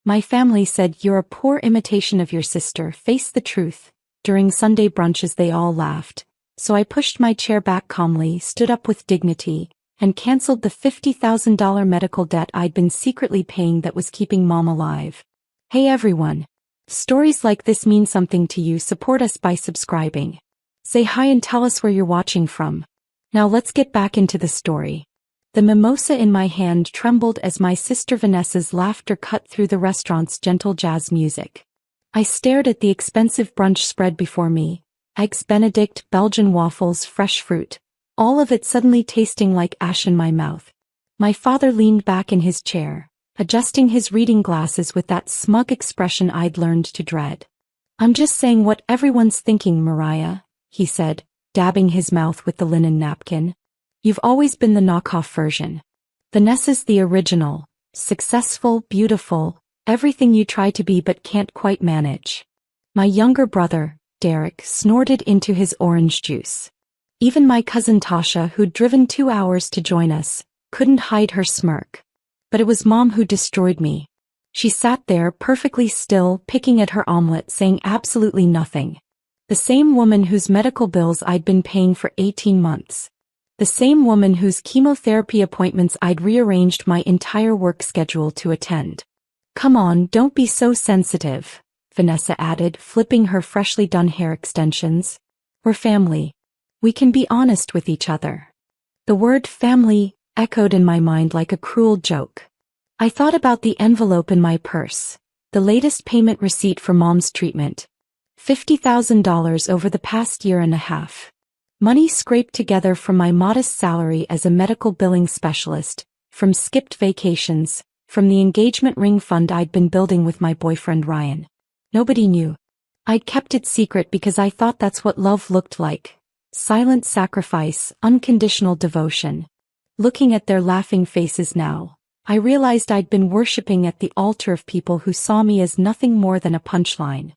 My family said you're a poor imitation of your sister, face the truth. During Sunday brunches they all laughed, so I pushed my chair back calmly, stood up with dignity, and canceled the $50,000 medical debt I'd been secretly paying that was keeping Mom alive. Hey everyone! Stories like this mean something to you. Support us by subscribing. Say hi and tell us where you're watching from. Now let's get back into the story. The mimosa in my hand trembled as my sister Vanessa's laughter cut through the restaurant's gentle jazz music. I stared at the expensive brunch spread before me, eggs Benedict, Belgian waffles, fresh fruit, all of it suddenly tasting like ash in my mouth. My father leaned back in his chair, adjusting his reading glasses with that smug expression I'd learned to dread. I'm just saying what everyone's thinking, Mariah, he said, dabbing his mouth with the linen napkin. You've always been the knockoff version. Vanessa's the original, successful, beautiful, everything you try to be but can't quite manage. My younger brother, Derek, snorted into his orange juice. Even my cousin Tasha, who'd driven 2 hours to join us, couldn't hide her smirk. But it was Mom who destroyed me. She sat there perfectly still, picking at her omelet, saying absolutely nothing. The same woman whose medical bills I'd been paying for 18 months. The same woman whose chemotherapy appointments I'd rearranged my entire work schedule to attend. Come on, don't be so sensitive, Vanessa added, flipping her freshly done hair extensions. We're family. We can be honest with each other. The word family echoed in my mind like a cruel joke. I thought about the envelope in my purse, the latest payment receipt for Mom's treatment. $50,000 over the past year and a half. Money scraped together from my modest salary as a medical billing specialist, from skipped vacations, from the engagement ring fund I'd been building with my boyfriend Ryan. Nobody knew. I'd kept it secret because I thought that's what love looked like. Silent sacrifice, unconditional devotion. Looking at their laughing faces now, I realized I'd been worshipping at the altar of people who saw me as nothing more than a punchline.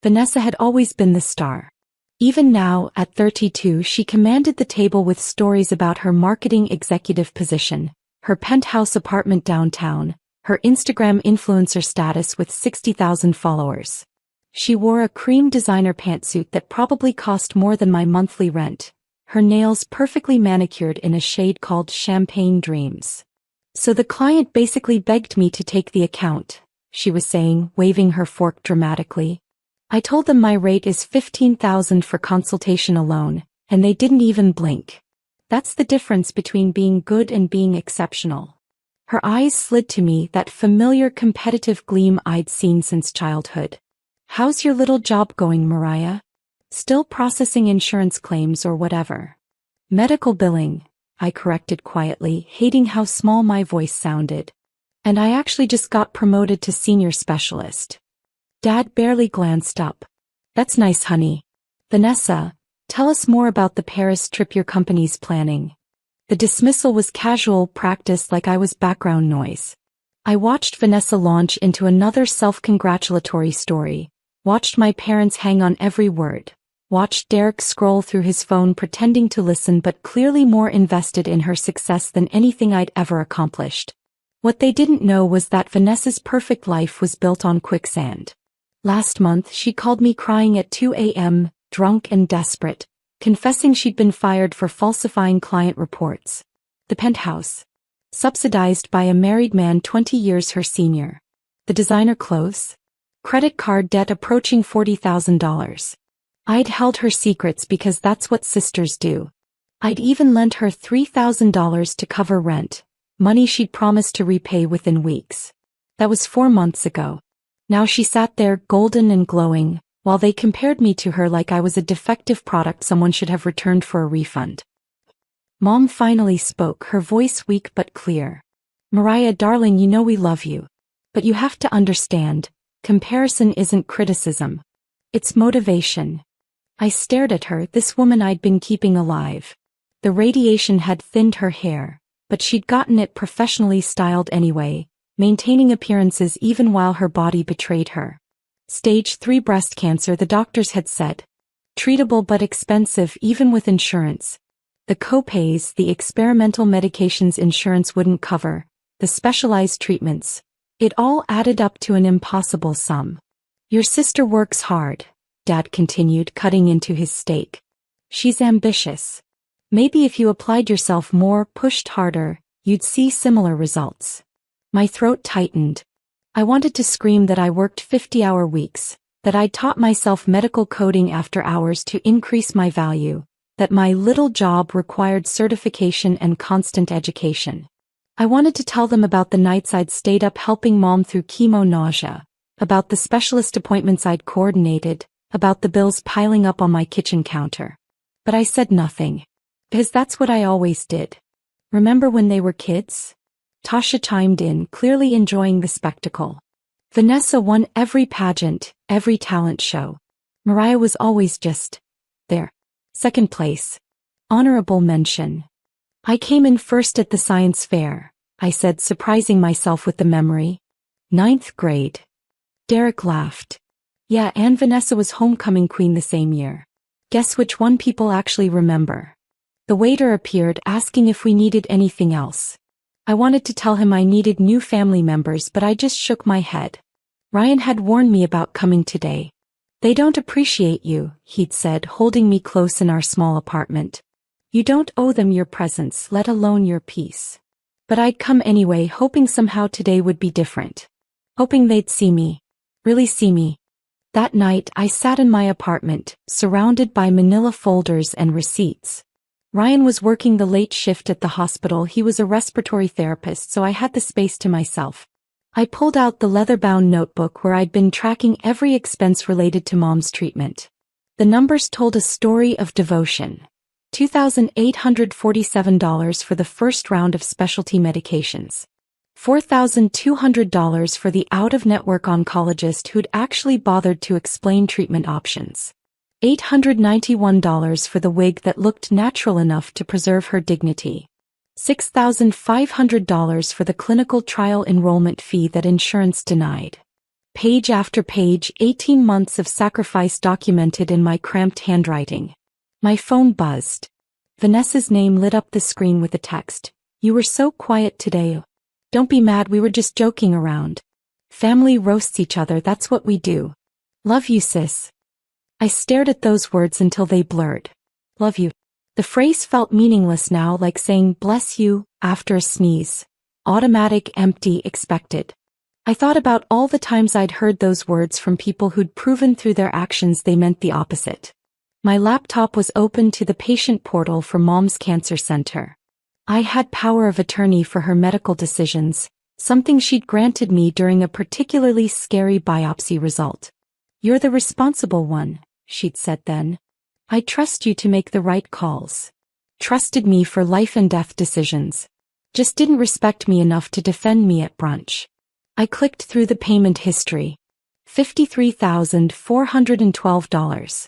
Vanessa had always been the star. Even now, at 32, she commanded the table with stories about her marketing executive position, her penthouse apartment downtown, her Instagram influencer status with 60,000 followers. She wore a cream designer pantsuit that probably cost more than my monthly rent, her nails perfectly manicured in a shade called Champagne Dreams. So the client basically begged me to take the account, she was saying, waving her fork dramatically. I told them my rate is $15,000 for consultation alone, and they didn't even blink. That's the difference between being good and being exceptional. Her eyes slid to me, that familiar competitive gleam I'd seen since childhood. How's your little job going, Mariah? Still processing insurance claims or whatever? Medical billing, I corrected quietly, hating how small my voice sounded. And I actually just got promoted to senior specialist. Dad barely glanced up. That's nice, honey. Vanessa, tell us more about the Paris trip your company's planning. The dismissal was casual practice, like I was background noise. I watched Vanessa launch into another self-congratulatory story, watched my parents hang on every word, watched Derek scroll through his phone pretending to listen but clearly more invested in her success than anything I'd ever accomplished. What they didn't know was that Vanessa's perfect life was built on quicksand. Last month she called me crying at 2 a.m., drunk and desperate, confessing she'd been fired for falsifying client reports. The penthouse. Subsidized by a married man 20 years her senior. The designer clothes. Credit card debt approaching $40,000. I'd held her secrets because that's what sisters do. I'd even lent her $3,000 to cover rent, money she'd promised to repay within weeks. That was 4 months ago. Now she sat there, golden and glowing, while they compared me to her like I was a defective product someone should have returned for a refund. Mom finally spoke, her voice weak but clear. Mariah, darling, you know we love you. But you have to understand, comparison isn't criticism. It's motivation. I stared at her, this woman I'd been keeping alive. The radiation had thinned her hair, but she'd gotten it professionally styled anyway, maintaining appearances even while her body betrayed her. Stage 3 breast cancer, the doctors had said. Treatable but expensive even with insurance. The co-pays, the experimental medications insurance wouldn't cover, the specialized treatments, It all added up to an impossible sum. Your sister works hard, Dad continued, cutting into his steak. She's ambitious. Maybe if you applied yourself more, pushed harder, you'd see similar results. My throat tightened. I wanted to scream that I worked 50-hour weeks, that I'd taught myself medical coding after hours to increase my value, that my little job required certification and constant education. I wanted to tell them about the nights I'd stayed up helping Mom through chemo nausea, about the specialist appointments I'd coordinated, about the bills piling up on my kitchen counter. But I said nothing. Because that's what I always did. Remember when they were kids? Tasha chimed in, clearly enjoying the spectacle. Vanessa won every pageant, every talent show. Mariah was always just there. Second place. Honorable mention. I came in first at the science fair, I said, surprising myself with the memory. 9th grade. Derek laughed. Yeah, and Vanessa was homecoming queen the same year. Guess which one people actually remember? The waiter appeared, asking if we needed anything else. I wanted to tell him I needed new family members, but I just shook my head. Ryan had warned me about coming today. They don't appreciate you, he'd said, holding me close in our small apartment. You don't owe them your presence, let alone your peace. But I'd come anyway, hoping somehow today would be different. Hoping they'd see me. Really see me. That night I sat in my apartment, surrounded by manila folders and receipts. Ryan was working the late shift at the hospital. He was a respiratory therapist, so I had the space to myself. I pulled out the leather-bound notebook where I'd been tracking every expense related to Mom's treatment. The numbers told a story of devotion. $2,847 for the first round of specialty medications. $4,200 for the out-of-network oncologist who'd actually bothered to explain treatment options. $891 for the wig that looked natural enough to preserve her dignity. $6,500 for the clinical trial enrollment fee that insurance denied. Page after page, 18 months of sacrifice documented in my cramped handwriting. My phone buzzed. Vanessa's name lit up the screen with a text. You were so quiet today. Don't be mad, we were just joking around. Family roasts each other, that's what we do. Love you, sis. I stared at those words until they blurred. Love you. The phrase felt meaningless now, like saying bless you after a sneeze. Automatic, empty, expected. I thought about all the times I'd heard those words from people who'd proven through their actions they meant the opposite. My laptop was open to the patient portal for Mom's Cancer Center. I had power of attorney for her medical decisions, something she'd granted me during a particularly scary biopsy result. You're the responsible one, she'd said then. I trust you to make the right calls. Trusted me for life and death decisions. Just didn't respect me enough to defend me at brunch. I clicked through the payment history. $53,412.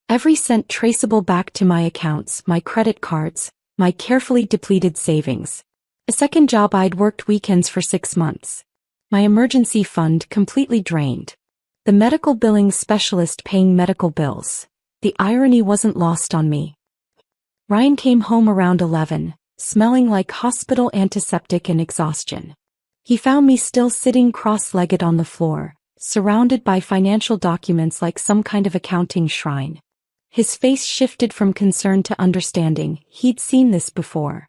Every cent traceable back to my accounts, my credit cards, my carefully depleted savings. A second job I'd worked weekends for 6 months. My emergency fund completely drained. The medical billing specialist paying medical bills. The irony wasn't lost on me. Ryan came home around 11, smelling like hospital antiseptic and exhaustion. He found me still sitting cross-legged on the floor, surrounded by financial documents like some kind of accounting shrine. His face shifted from concern to understanding. He'd seen this before.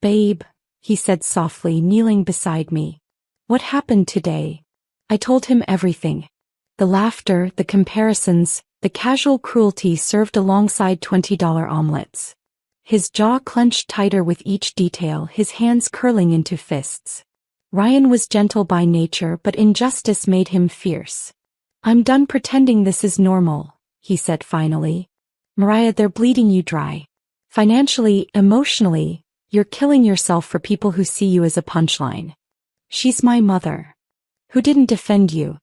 Babe, he said softly, kneeling beside me. What happened today? I told him everything. The laughter, the comparisons, the casual cruelty served alongside $20 omelets. His jaw clenched tighter with each detail, his hands curling into fists. Ryan was gentle by nature, but injustice made him fierce. I'm done pretending this is normal, he said finally. Mariah, they're bleeding you dry. Financially, emotionally, you're killing yourself for people who see you as a punchline. She's my mother. Who didn't defend you.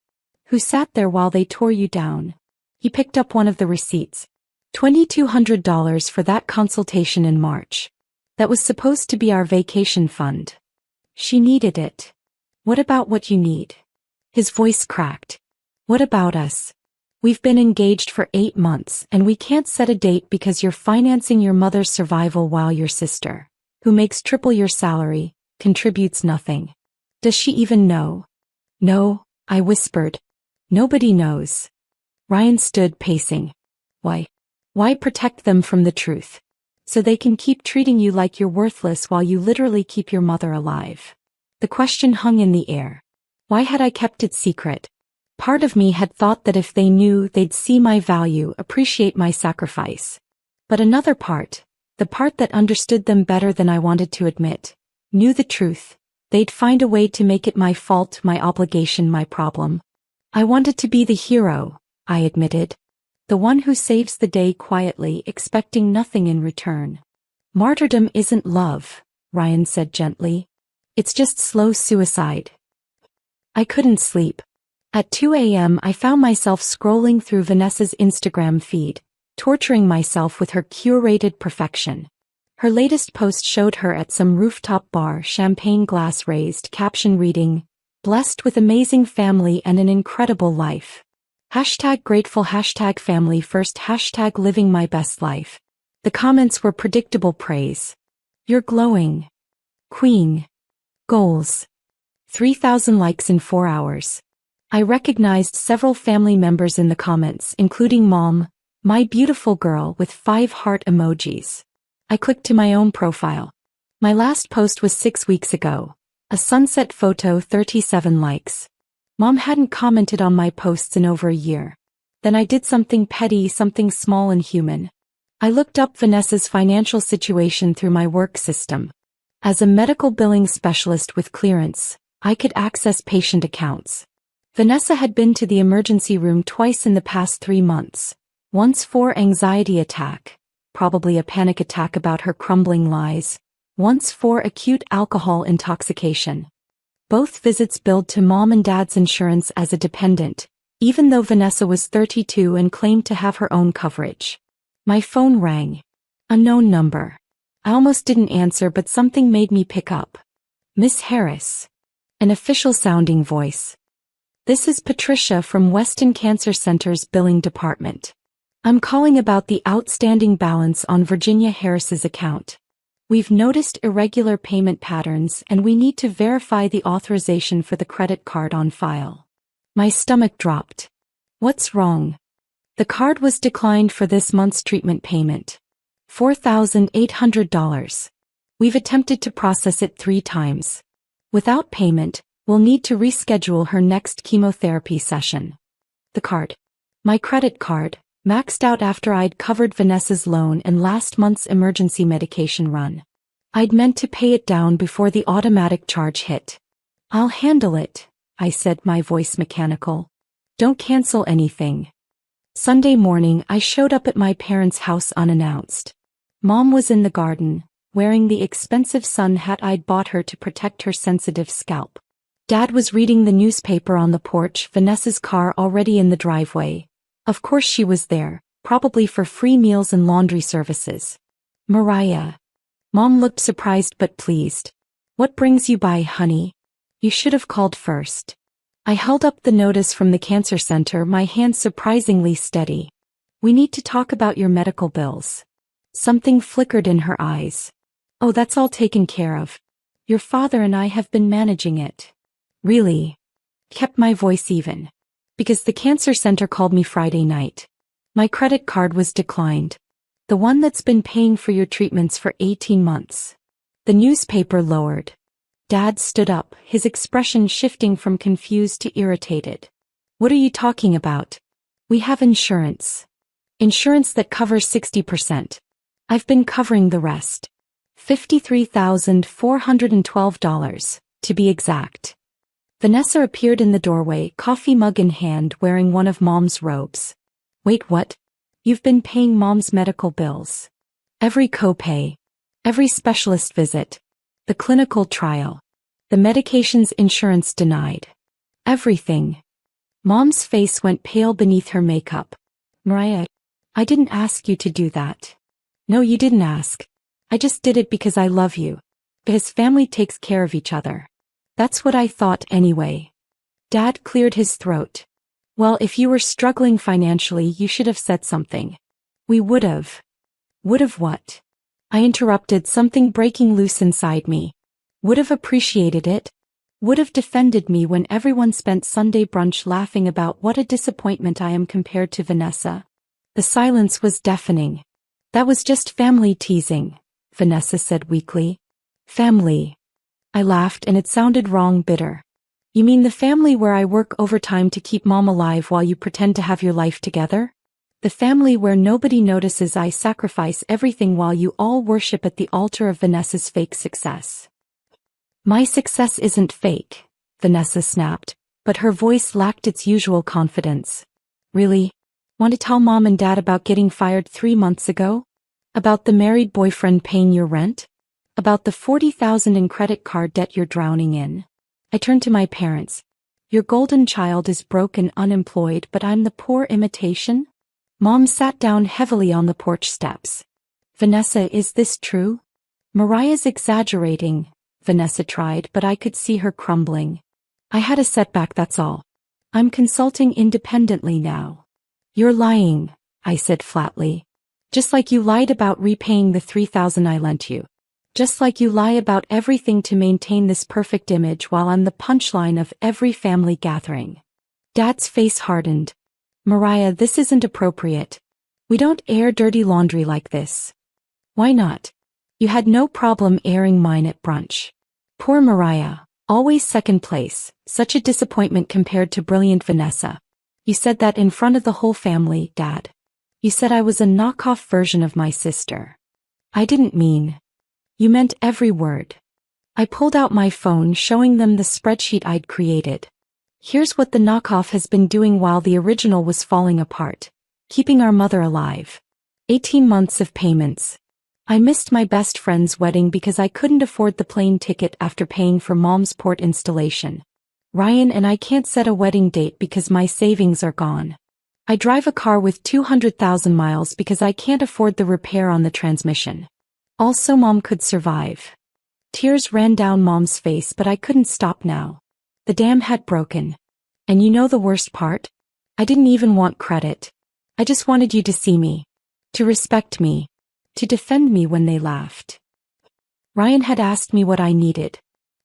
Who sat there while they tore you down. He picked up one of the receipts. $2,200 for that consultation in March. That was supposed to be our vacation fund. She needed it. What about what you need? His voice cracked. What about us? We've been engaged for 8 months and we can't set a date because you're financing your mother's survival while your sister, who makes triple your salary, contributes nothing. Does she even know? No, I whispered. Nobody knows. Ryan stood pacing. Why? Why protect them from the truth? So they can keep treating you like you're worthless while you literally keep your mother alive. The question hung in the air. Why had I kept it secret? Part of me had thought that if they knew, they'd see my value, appreciate my sacrifice. But another part, the part that understood them better than I wanted to admit, knew the truth. They'd find a way to make it my fault, my obligation, my problem. I wanted to be the hero, I admitted. The one who saves the day quietly, expecting nothing in return. Martyrdom isn't love, Ryan said gently. It's just slow suicide. I couldn't sleep. At 2 a.m. I found myself scrolling through Vanessa's Instagram feed, torturing myself with her curated perfection. Her latest post showed her at some rooftop bar, champagne glass raised, caption reading, "Blessed with amazing family and an incredible life. #grateful, #family first, #living my best life." The comments were predictable praise. "You're glowing. Queen. Goals. 3,000 likes in 4 hours. I recognized several family members in the comments, including Mom, my beautiful girl, with 5 heart emojis. I clicked to my own profile. My last post was 6 weeks ago. A sunset photo, 37 likes. Mom hadn't commented on my posts in over a year. Then I did something petty, something small and human. I looked up Vanessa's financial situation through my work system. As a medical billing specialist with clearance, I could access patient accounts. Vanessa had been to the emergency room twice in the past 3 months. Once for anxiety attack, probably a panic attack about her crumbling lies. Once for acute alcohol intoxication. Both visits billed to Mom and Dad's insurance as a dependent, even though Vanessa was 32 and claimed to have her own coverage. My phone rang. Unknown number. I almost didn't answer, but something made me pick up. "Miss Harris." An official-sounding voice. "This is Patricia from Weston Cancer Center's billing department. I'm calling about the outstanding balance on Virginia Harris's account. We've noticed irregular payment patterns and we need to verify the authorization for the credit card on file." My stomach dropped. "What's wrong?" "The card was declined for this month's treatment payment. $4,800. We've attempted to process it 3 times. Without payment, we'll need to reschedule her next chemotherapy session." The card. My credit card, maxed out after I'd covered Vanessa's loan and last month's emergency medication run. I'd meant to pay it down before the automatic charge hit. "I'll handle it," I said, my voice mechanical. "Don't cancel anything." Sunday morning, I showed up at my parents' house unannounced. Mom was in the garden, wearing the expensive sun hat I'd bought her to protect her sensitive scalp. Dad was reading the newspaper on the porch, Vanessa's car already in the driveway. Of course she was there, probably for free meals and laundry services. "Mariah." Mom looked surprised but pleased. "What brings you by, honey? You should have called first." I held up the notice from the cancer center, my hand surprisingly steady. "We need to talk about your medical bills." Something flickered in her eyes. "Oh, that's all taken care of. Your father and I have been managing it." "Really?" Kept my voice even. "Because the cancer center called me Friday night. My credit card was declined. The one that's been paying for your treatments for 18 months. The newspaper lowered. Dad stood up, his expression shifting from confused to irritated. "What are you talking about? We have insurance. Insurance that covers 60%. I've been covering the rest. $53,412, to be exact." Vanessa appeared in the doorway, coffee mug in hand, wearing one of Mom's robes. "Wait, what? You've been paying Mom's medical bills. Every copay. Every specialist visit. The clinical trial. The medications insurance denied. Everything." Mom's face went pale beneath her makeup. "Mariah, I didn't ask you to do that." "No, you didn't ask. I just did it because I love you. Because family takes care of each other. That's what I thought anyway." Dad cleared his throat. "Well, if you were struggling financially, you should have said something. We would have." "Would have what?" I interrupted, something breaking loose inside me. "Would have appreciated it. Would have defended me when everyone spent Sunday brunch laughing about what a disappointment I am compared to Vanessa. The silence was deafening. That was just family teasing, Vanessa said weakly. Family. I laughed and it sounded wrong, bitter. You mean the family where I work overtime to keep mom alive while you pretend to have your life together? The family where nobody notices I sacrifice everything while you all worship at the altar of Vanessa's fake success. My success isn't fake, Vanessa snapped, but her voice lacked its usual confidence. Really? Want to tell mom and dad about getting fired 3 months ago? About the married boyfriend paying your rent? About the $40,000 in credit card debt you're drowning in? I turned to my parents. Your golden child is broke and unemployed, but I'm the poor imitation? Mom sat down heavily on the porch steps. Vanessa, is this true? Mariah's exaggerating, Vanessa tried, but I could see her crumbling. I had a setback, that's all. I'm consulting independently now. You're lying, I said flatly. Just like you lied about repaying the $3,000 I lent you. Just like you lie about everything to maintain this perfect image while I'm the punchline of every family gathering. Dad's face hardened. Mariah, this isn't appropriate. We don't air dirty laundry like this. Why not? You had no problem airing mine at brunch. Poor Mariah, always second place, such a disappointment compared to brilliant Vanessa. You said that in front of the whole family, Dad. You said I was a knockoff version of my sister. I didn't mean. You meant every word. I pulled out my phone, showing them the spreadsheet I'd created. Here's what the knockoff has been doing while the original was falling apart. Keeping our mother alive. 18 months of payments. I missed my best friend's wedding because I couldn't afford the plane ticket after paying for mom's port installation. Ryan and I can't set a wedding date because my savings are gone. I drive a car with 200,000 miles because I can't afford the repair on the transmission. Also, mom could survive. Tears ran down mom's face, but I couldn't stop now. The dam had broken. And you know the worst part? I didn't even want credit. I just wanted you to see me. To respect me. To defend me when they laughed. Ryan had asked me what I needed.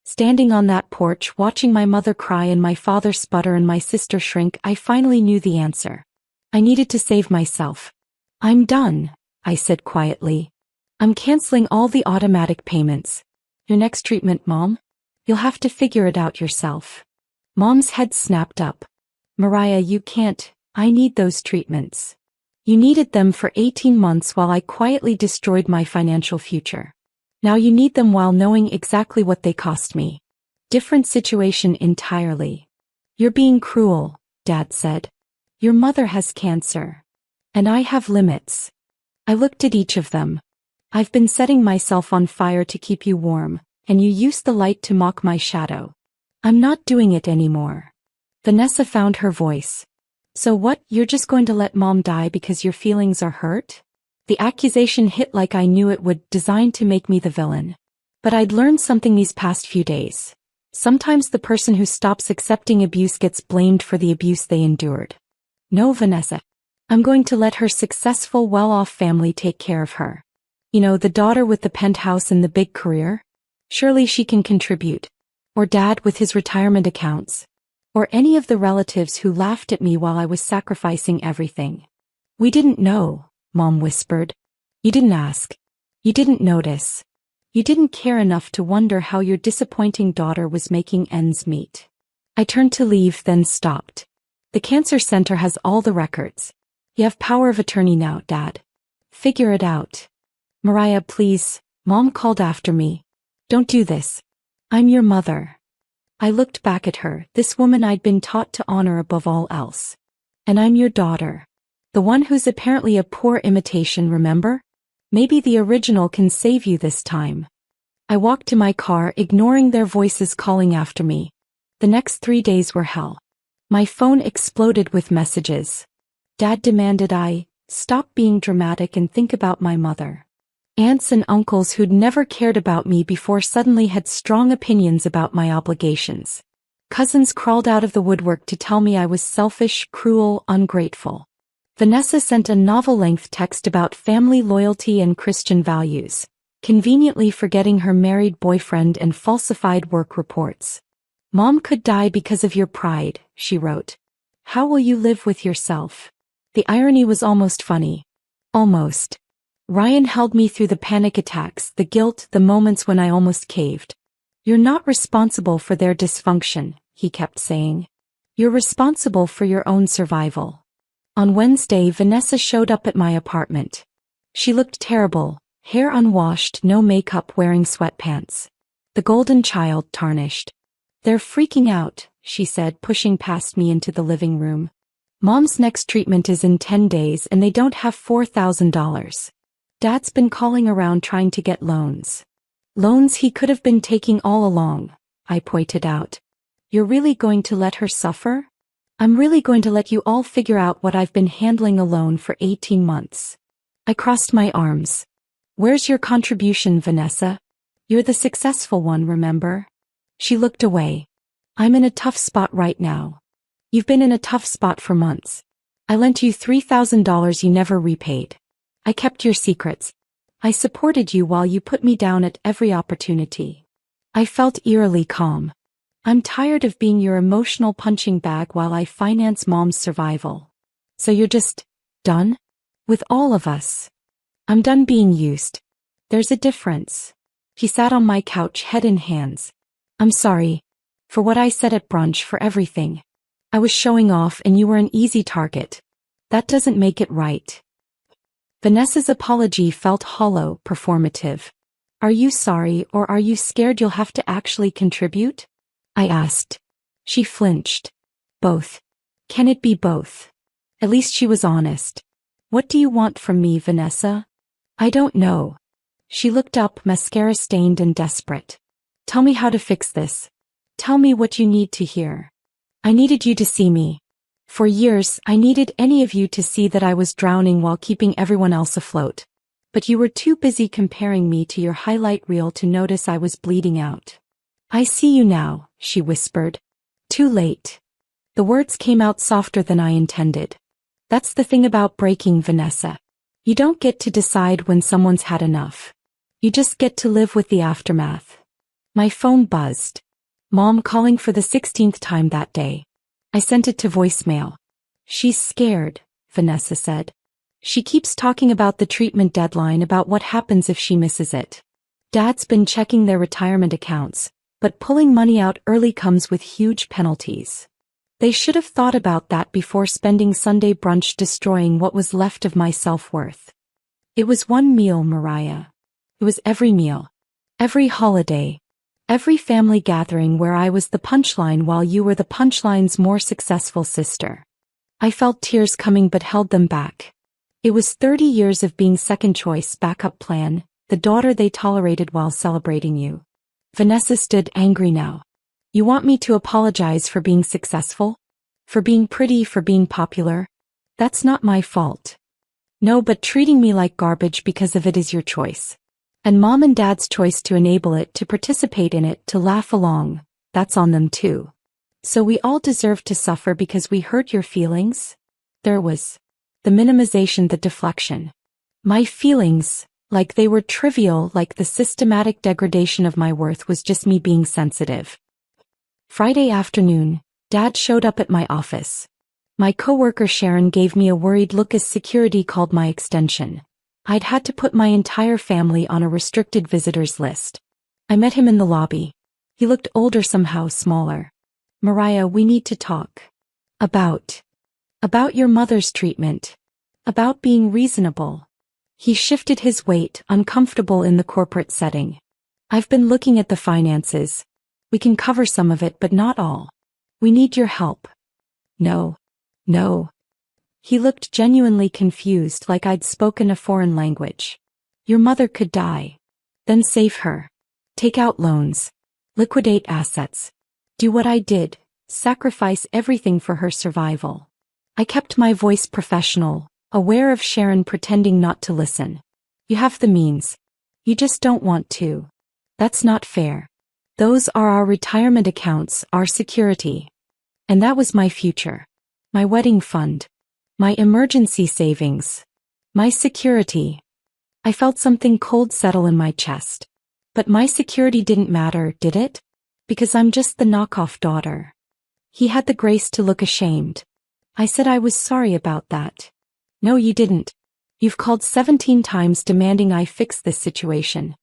Standing on that porch, watching my mother cry and my father sputter and my sister shrink, I finally knew the answer. I needed to save myself. I'm done, I said quietly. I'm canceling all the automatic payments. Your next treatment, Mom? You'll have to figure it out yourself. Mom's head snapped up. Mariah, you can't. I need those treatments. You needed them for 18 months while I quietly destroyed my financial future. Now you need them while knowing exactly what they cost me. Different situation entirely. You're being cruel, Dad said. Your mother has cancer. And I have limits. I looked at each of them. I've been setting myself on fire to keep you warm, and you used the light to mock my shadow. I'm not doing it anymore. Vanessa found her voice. So what, you're just going to let Mom die because your feelings are hurt? The accusation hit like I knew it would, designed to make me the villain. But I'd learned something these past few days. Sometimes the person who stops accepting abuse gets blamed for the abuse they endured. No, Vanessa. I'm going to let her successful, well-off family take care of her. You know, the daughter with the penthouse and the big career? Surely she can contribute. Or Dad with his retirement accounts. Or any of the relatives who laughed at me while I was sacrificing everything. We didn't know, Mom whispered. You didn't ask. You didn't notice. You didn't care enough to wonder how your disappointing daughter was making ends meet. I turned to leave, then stopped. The cancer center has all the records. You have power of attorney now, Dad. Figure it out. Mariah, please, Mom called after me. Don't do this. I'm your mother. I looked back at her, this woman I'd been taught to honor above all else. And I'm your daughter. The one who's apparently a poor imitation, remember? Maybe the original can save you this time. I walked to my car, ignoring their voices calling after me. The next 3 days were hell. My phone exploded with messages. Dad demanded I stop being dramatic and think about my mother. Aunts and uncles who'd never cared about me before suddenly had strong opinions about my obligations. Cousins crawled out of the woodwork to tell me I was selfish, cruel, ungrateful. Vanessa sent a novel-length text about family loyalty and Christian values, conveniently forgetting her married boyfriend and falsified work reports. Mom could die because of your pride, she wrote. How will you live with yourself? The irony was almost funny. Almost. Ryan held me through the panic attacks, the guilt, the moments when I almost caved. You're not responsible for their dysfunction, he kept saying. You're responsible for your own survival. On Wednesday, Vanessa showed up at my apartment. She looked terrible, hair unwashed, no makeup, wearing sweatpants. The golden child tarnished. They're freaking out, she said, pushing past me into the living room. Mom's next treatment is in 10 days and they don't have $4,000. Dad's been calling around trying to get loans. Loans he could have been taking all along, I pointed out. You're really going to let her suffer? I'm really going to let you all figure out what I've been handling alone for 18 months. I crossed my arms. Where's your contribution, Vanessa? You're the successful one, remember? She looked away. I'm in a tough spot right now. You've been in a tough spot for months. I lent you $3,000 you never repaid. I kept your secrets. I supported you while you put me down at every opportunity. I felt eerily calm. I'm tired of being your emotional punching bag while I finance Mom's survival. So you're just done? With all of us? I'm done being used. There's a difference. He sat on my couch, head in hands. I'm sorry. For what I said at brunch, for everything. I was showing off and you were an easy target. That doesn't make it right. Vanessa's apology felt hollow, performative. Are you sorry or are you scared you'll have to actually contribute? I asked. She flinched. Both. Can it be both? At least she was honest. What do you want from me, Vanessa? I don't know. She looked up, mascara stained and desperate. Tell me how to fix this. Tell me what you need to hear. I needed you to see me. For years, I needed any of you to see that I was drowning while keeping everyone else afloat. But you were too busy comparing me to your highlight reel to notice I was bleeding out. I see you now, she whispered. Too late. The words came out softer than I intended. That's the thing about breaking, Vanessa. You don't get to decide when someone's had enough. You just get to live with the aftermath. My phone buzzed. Mom calling for the 16th time that day. I sent it to voicemail. She's scared, Vanessa said. She keeps talking about the treatment deadline, about what happens if she misses it. Dad's been checking their retirement accounts, but pulling money out early comes with huge penalties. They should have thought about that before spending Sunday brunch destroying what was left of my self-worth. It was one meal, Mariah. It was every meal. Every holiday. Every family gathering where I was the punchline while you were the punchline's more successful sister. I felt tears coming but held them back. It was 30 years of being second choice, backup plan, the daughter they tolerated while celebrating you. Vanessa stood angry now. You want me to apologize for being successful? For being pretty, for being popular? That's not my fault. No, but treating me like garbage because of it is your choice. And Mom and Dad's choice to enable it, to participate in it, to laugh along, that's on them too. So we all deserve to suffer because we hurt your feelings? There was the minimization, the deflection. My feelings, like they were trivial, like the systematic degradation of my worth was just me being sensitive. Friday afternoon, Dad showed up at my office. My coworker Sharon gave me a worried look as security called my extension. I'd had to put my entire family on a restricted visitors list. I met him in the lobby. He looked older, somehow smaller. Mariah, we need to talk. About your mother's treatment. About being reasonable. He shifted his weight, uncomfortable in the corporate setting. I've been looking at the finances. We can cover some of it, but not all. We need your help. No. He looked genuinely confused, like I'd spoken a foreign language. Your mother could die. Then save her. Take out loans. Liquidate assets. Do what I did. Sacrifice everything for her survival. I kept my voice professional, aware of Sharon pretending not to listen. You have the means. You just don't want to. That's not fair. Those are our retirement accounts, our security. And that was my future. My wedding fund. My emergency savings. My security. I felt something cold settle in my chest. But my security didn't matter, did it? Because I'm just the knockoff daughter. He had the grace to look ashamed. I said I was sorry about that. No, you didn't. You've called 17 times demanding I fix this situation.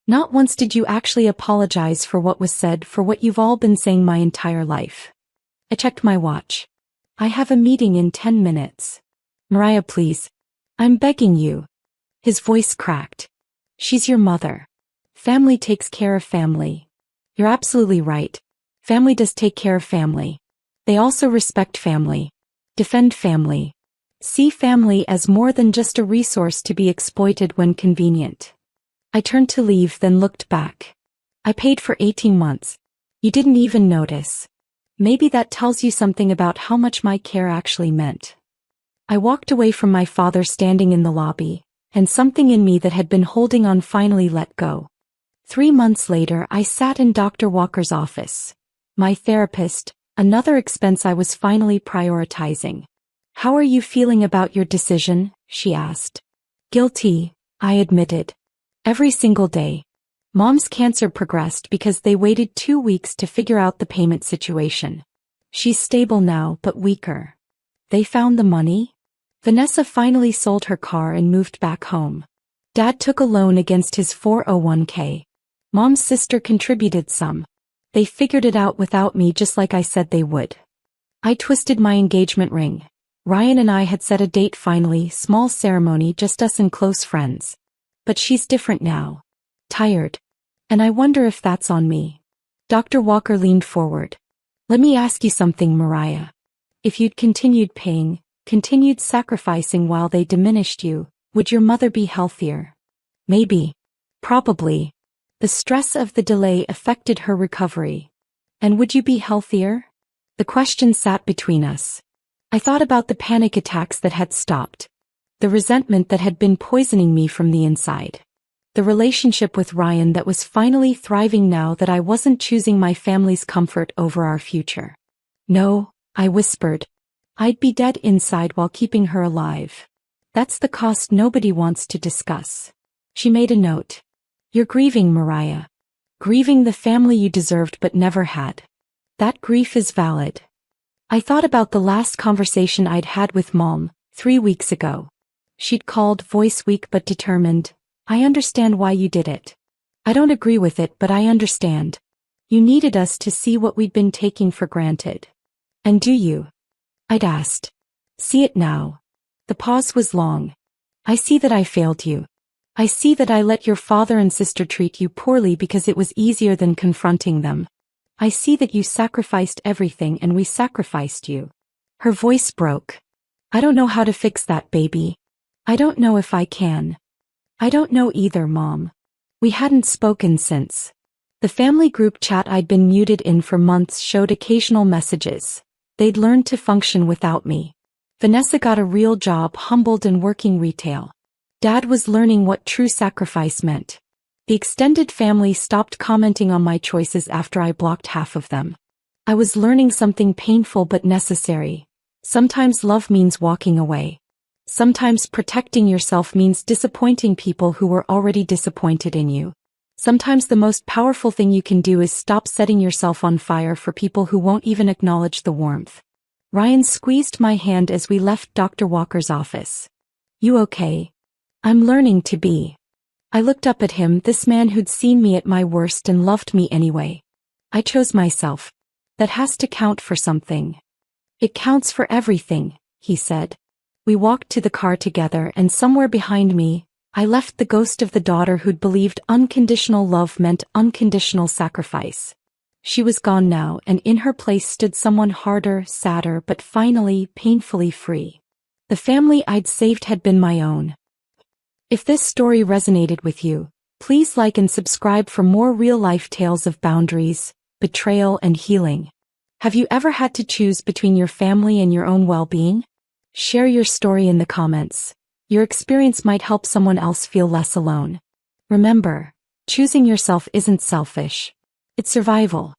Not once did you actually apologize for what was said, for what you've all been saying my entire life. I checked my watch. I have a meeting in 10 minutes. Mariah, please. I'm begging you. His voice cracked. She's your mother. Family takes care of family. You're absolutely right. Family does take care of family. They also respect family. Defend family. See family as more than just a resource to be exploited when convenient. I turned to leave, then looked back. I paid for 18 months. You didn't even notice. Maybe that tells you something about how much my care actually meant. I walked away from my father standing in the lobby, and something in me that had been holding on finally let go. 3 months later, I sat in Dr. Walker's office. My therapist, another expense I was finally prioritizing. How are you feeling about your decision? She asked. Guilty, I admitted. Every single day. Mom's cancer progressed because they waited 2 weeks to figure out the payment situation. She's stable now, but weaker. They found the money? Vanessa finally sold her car and moved back home. Dad took a loan against his 401k. Mom's sister contributed some. They figured it out without me, just like I said they would. I twisted my engagement ring. Ryan and I had set a date finally, small ceremony, just us and close friends. But she's different now. Tired. And I wonder if that's on me. Dr. Walker leaned forward. Let me ask you something, Mariah. If you'd continued paying, continued sacrificing while they diminished you, would your mother be healthier? Maybe. Probably. The stress of the delay affected her recovery. And would you be healthier? The question sat between us. I thought about the panic attacks that had stopped. The resentment that had been poisoning me from the inside. The relationship with Ryan that was finally thriving now that I wasn't choosing my family's comfort over our future. No, I whispered. I'd be dead inside while keeping her alive. That's the cost nobody wants to discuss. She made a note. You're grieving, Mariah. Grieving the family you deserved but never had. That grief is valid. I thought about the last conversation I'd had with Mom, 3 weeks ago. She'd called, voice weak but determined. I understand why you did it. I don't agree with it, but I understand. You needed us to see what we'd been taking for granted. And do you? I'd asked. See it now. The pause was long. I see that I failed you. I see that I let your father and sister treat you poorly because it was easier than confronting them. I see that you sacrificed everything and we sacrificed you. Her voice broke. I don't know how to fix that, baby. I don't know if I can. I don't know either, Mom. We hadn't spoken since. The family group chat I'd been muted in for months showed occasional messages. They'd learned to function without me. Vanessa got a real job, humbled and working retail. Dad was learning what true sacrifice meant. The extended family stopped commenting on my choices after I blocked half of them. I was learning something painful but necessary. Sometimes love means walking away. Sometimes protecting yourself means disappointing people who were already disappointed in you. Sometimes the most powerful thing you can do is stop setting yourself on fire for people who won't even acknowledge the warmth. Ryan squeezed my hand as we left Dr. Walker's office. You okay? I'm learning to be. I looked up at him, this man who'd seen me at my worst and loved me anyway. I chose myself. That has to count for something. It counts for everything, he said. We walked to the car together, and somewhere behind me, I left the ghost of the daughter who'd believed unconditional love meant unconditional sacrifice. She was gone now, and in her place stood someone harder, sadder, but finally, painfully free. The family I'd saved had been my own. If this story resonated with you, please like and subscribe for more real-life tales of boundaries, betrayal, and healing. Have you ever had to choose between your family and your own well-being? Share your story in the comments. Your experience might help someone else feel less alone. Remember, choosing yourself isn't selfish. It's survival.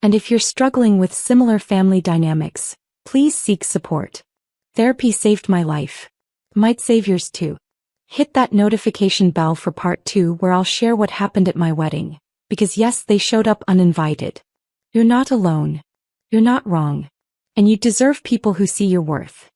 And if you're struggling with similar family dynamics, please seek support. Therapy saved my life. Might save yours too. Hit that notification bell for part 2 where I'll share what happened at my wedding. Because yes, they showed up uninvited. You're not alone. You're not wrong. And you deserve people who see your worth.